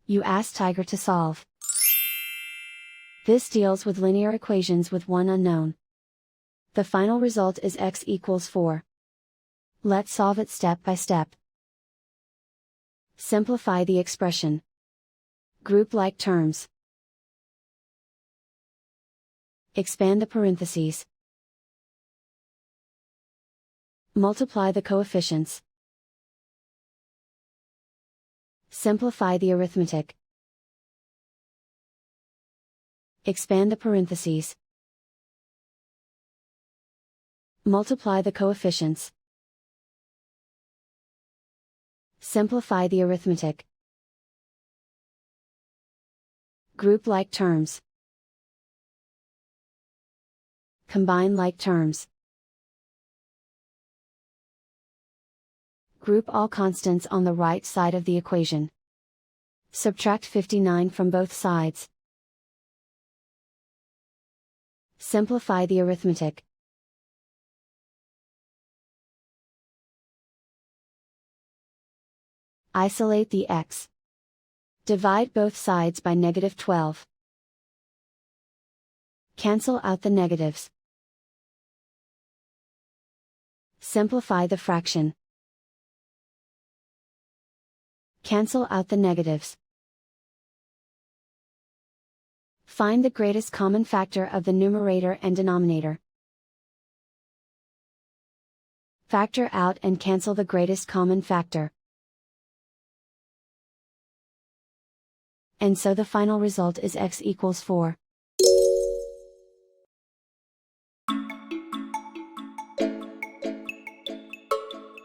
You ask Tiger to solve. This deals with linear equations with one unknown. The final result is x equals 4. Let's solve it step by step. Simplify the expression. Group like terms. Expand the parentheses. Multiply the coefficients. Simplify the arithmetic. Expand the parentheses. Multiply the coefficients. Simplify the arithmetic. Group like terms. Combine like terms. Group all constants on the right side of the equation. Subtract 59 from both sides. Simplify the arithmetic. Isolate the x. Divide both sides by -12. Cancel out the negatives. Simplify the fraction. Cancel out the negatives. Find the greatest common factor of the numerator and denominator. Factor out and cancel the greatest common factor. And so the final result is x equals 4.